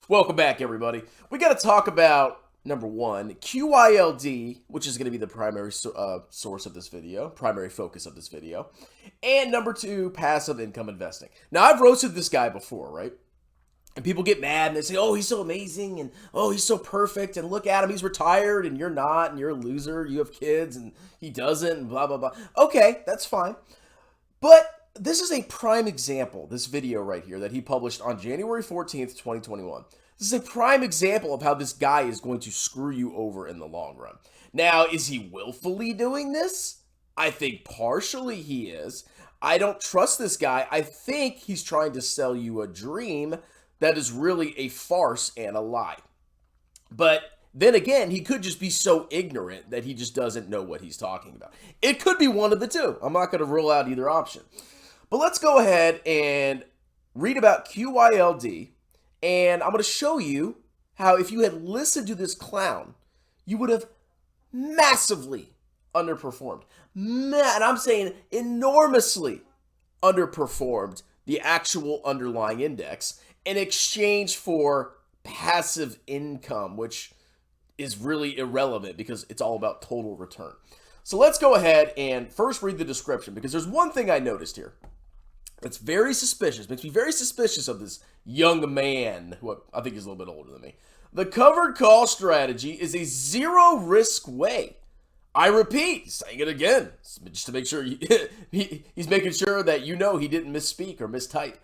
Welcome back, everybody. We got to talk about, number one, QYLD, which is going to be the primary source of this video, primary focus of this video, and number two, passive income investing. Now, I've roasted this guy before, right? And people get mad and they say, oh, he's so amazing, and oh, he's so perfect, and look at him, he's retired, and you're not, and you're a loser, you have kids, and he doesn't, and blah, blah, blah. Okay, that's fine. But this is a prime example, this video right here that he published on January 14th, 2021. This is a prime example of how this guy is going to screw you over in the long run. Now, is he willfully doing this? I think partially he is. I don't trust this guy. I think he's trying to sell you a dream that is really a farce and a lie. But then again, he could just be so ignorant that he just doesn't know what he's talking about. It could be one of the two. I'm not going to rule out either option. But let's go ahead and read about QYLD, and I'm going to show you how if you had listened to this clown, you would have massively underperformed. And I'm saying enormously underperformed the actual underlying index in exchange for passive income, which is really irrelevant because it's all about total return. So let's go ahead and first read the description, because there's one thing I noticed here that's very suspicious, makes me very suspicious of this young man, who I think is a little bit older than me. The covered call strategy is a zero risk way. I repeat, saying it again, just to make sure he's making sure that you know he didn't misspeak or mistype.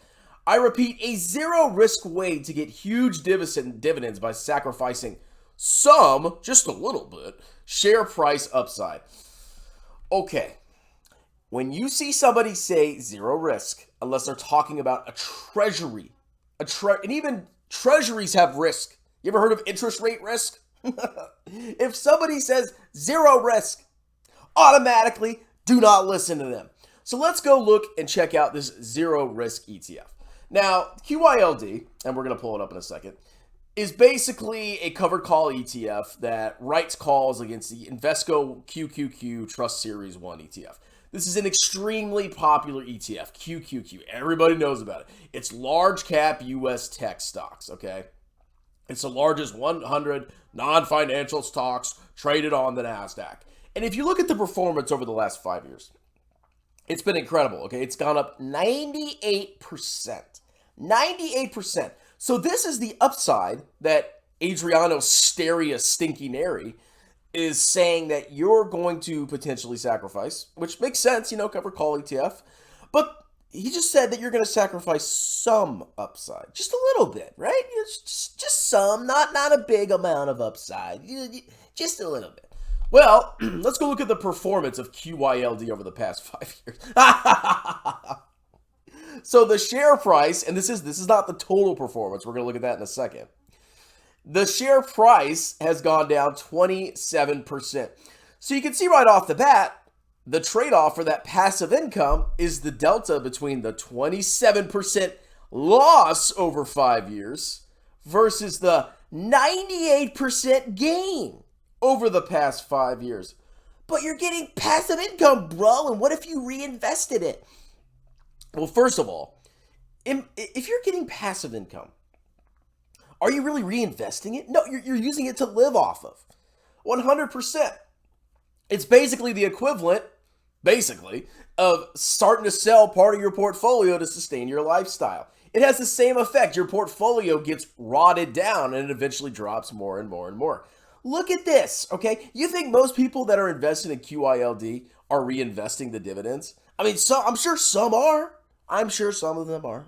I repeat, a zero risk way to get huge dividends by sacrificing some, just a little bit, share price upside. Okay. When you see somebody say zero risk, unless they're talking about a treasury, and even treasuries have risk. You ever heard of interest rate risk? If somebody says zero risk, automatically do not listen to them. So let's go look and check out this zero risk ETF. Now, QYLD, and we're going to pull it up in a second, is basically a covered call ETF that writes calls against the Invesco QQQ Trust Series 1 ETF. This is an extremely popular ETF, QQQ. Everybody knows about it. It's large cap US tech stocks, okay? It's the largest 100 non-financial stocks traded on the NASDAQ. And if you look at the performance over the last 5 years, it's been incredible, okay? It's gone up 98%. 98%. So this is the upside that Adriano Steria Stinky is saying that you're going to potentially sacrifice, which makes sense, you know, covered call ETF. But he just said that you're going to sacrifice some upside, just a little bit, right? Just some, not a big amount of upside, just a little bit. Well, let's go look at the performance of QYLD over the past 5 years. So the share price, and this is not the total performance. We're going to look at that in a second. The share price has gone down 27%. So you can see right off the bat, the trade-off for that passive income is the delta between the 27% loss over 5 years versus the 98% gain over the past 5 years. But you're getting passive income, bro, and what if you reinvested it? Well, first of all, if you're getting passive income, are you really reinvesting it? No, you're using it to live off of. 100%. It's basically the equivalent, of starting to sell part of your portfolio to sustain your lifestyle. It has the same effect. Your portfolio gets rotted down and it eventually drops more and more and more. Look at this, okay? You think most people that are invested in QYLD are reinvesting the dividends? I mean, I'm sure some are. I'm sure some of them are.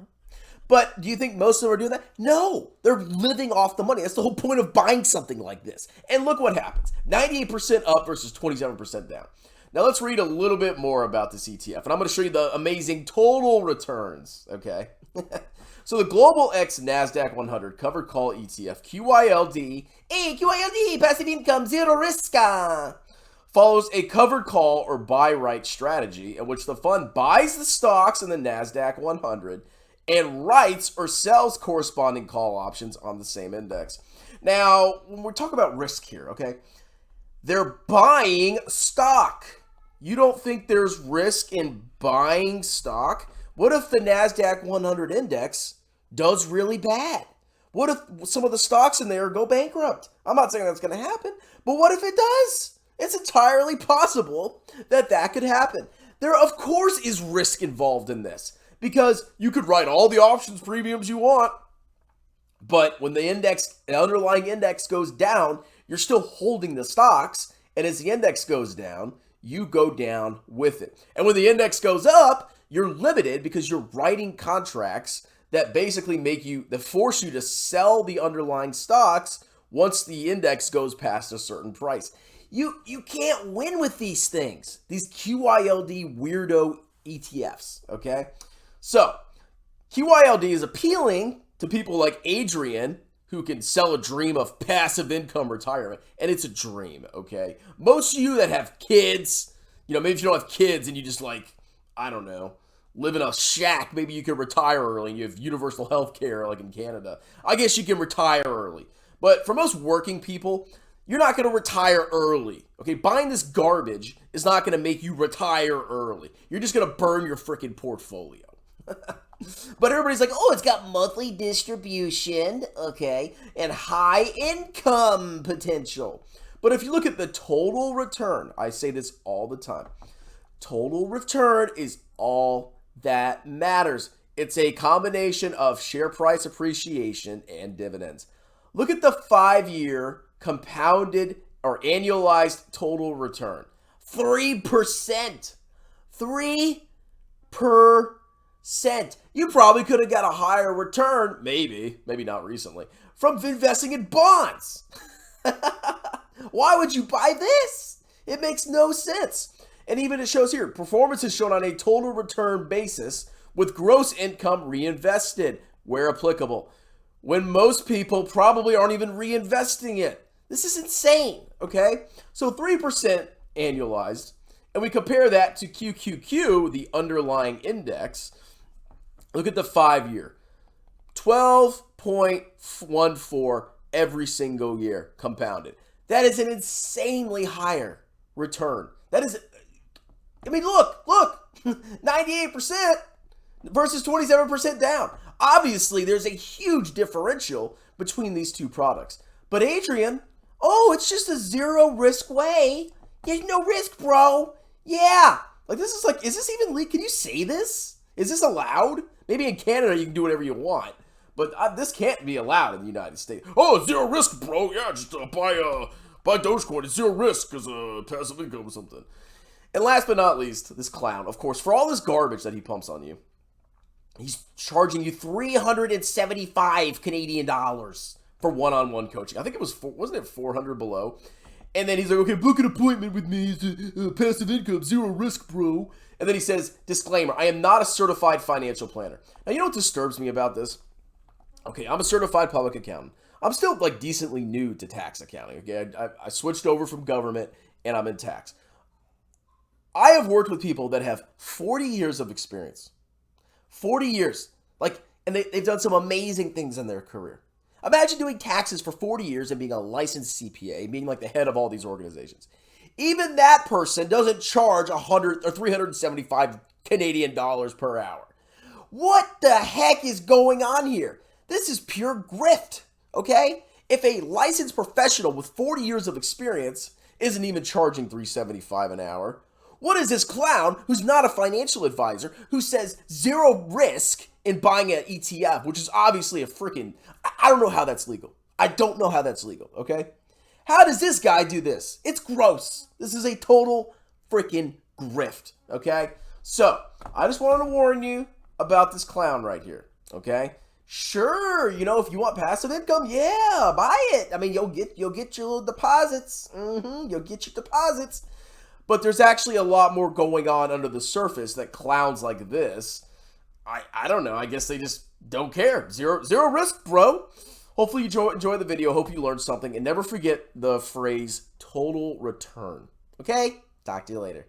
But do you think most of them are doing that? No, they're living off the money. That's the whole point of buying something like this. And look what happens. 98% up versus 27% down. Now let's read a little bit more about this ETF. And I'm going to show you the amazing total returns, okay? So the Global X NASDAQ 100 covered call ETF, QYLD, QYLD, passive income, zero risk, follows a covered call or buy right strategy in which the fund buys the stocks in the NASDAQ 100 and writes or sells corresponding call options on the same index. Now, when we're talking about risk here, okay, they're buying stock. You don't think there's risk in buying stock? What if the NASDAQ 100 index does really bad? What if some of the stocks in there go bankrupt? I'm not saying that's going to happen, but what if it does? It's entirely possible that that could happen. There, of course, is risk involved in this because you could write all the options premiums you want, but when the underlying index goes down, you're still holding the stocks, and as the index goes down, you go down with it. And when the index goes up, you're limited because you're writing contracts that basically force you to sell the underlying stocks once the index goes past a certain price. You can't win with these things, these QYLD weirdo ETFs, okay? So, QYLD is appealing to people like Adrian, who can sell a dream of passive income retirement, and it's a dream, okay? Most of you that have kids, maybe if you don't have kids and you just I don't know, live in a shack, maybe you can retire early and you have universal health care like in Canada. I guess you can retire early. But for most working people, you're not going to retire early, okay? Buying this garbage is not going to make you retire early. You're just going to burn your freaking portfolio. But everybody's like, oh, it's got monthly distribution, okay, and high income potential. But if you look at the total return, I say this all the time, total return is all that matters. It's a combination of share price appreciation and dividends. Look at the 5-year compounded or annualized total return. 3%. 3%. You probably could have got a higher return, maybe not recently, from investing in bonds. Why would you buy this? It makes no sense. And even it shows here, performance is shown on a total return basis with gross income reinvested where applicable, when most people probably aren't even reinvesting it. This is insane, okay? So 3% annualized, and we compare that to QQQ, the underlying index. Look at the 5-year, 12.14 every single year compounded. That is an insanely higher return. That is, look, 98% versus 27% down. Obviously, there's a huge differential between these two products. But Adrian, it's just a zero risk way. There's no risk, bro. Yeah. Is this even legal? Can you say this? Is this allowed? Maybe in Canada you can do whatever you want, but this can't be allowed in the United States. Oh, zero risk, bro. Yeah, just buy Dogecoin. It's zero risk because passive income or something. And last but not least, this clown, of course, for all this garbage that he pumps on you, he's charging you 375 Canadian dollars for one-on-one coaching. I think it was, wasn't it 400 below? And then he's like, okay, book an appointment with me. It's passive income, zero risk, bro. And then he says, disclaimer, I am not a certified financial planner. Now, you know what disturbs me about this? Okay, I'm a certified public accountant. I'm still decently new to tax accounting. Okay, I switched over from government and I'm in tax. I have worked with people that have 40 years of experience. 40 years. And they've done some amazing things in their career. Imagine doing taxes for 40 years and being a licensed CPA, being the head of all these organizations. Even that person doesn't charge 100 or 375 Canadian dollars per hour. What the heck is going on here? This is pure grift, okay? If a licensed professional with 40 years of experience isn't even charging 375 an hour, what is this clown who's not a financial advisor who says zero risk in buying an ETF, which is obviously a freaking, I don't know how that's legal. I don't know how that's legal, okay? How does this guy do this? It's gross. This is a total freaking grift, okay? So, I just wanted to warn you about this clown right here, okay? Sure, if you want passive income, yeah, buy it. You'll get your little deposits. You'll get your deposits. But there's actually a lot more going on under the surface that clowns like this, I don't know. I guess they just don't care. Zero risk, bro. Hopefully you enjoy the video. Hope you learned something. And never forget the phrase total return. Okay? Talk to you later.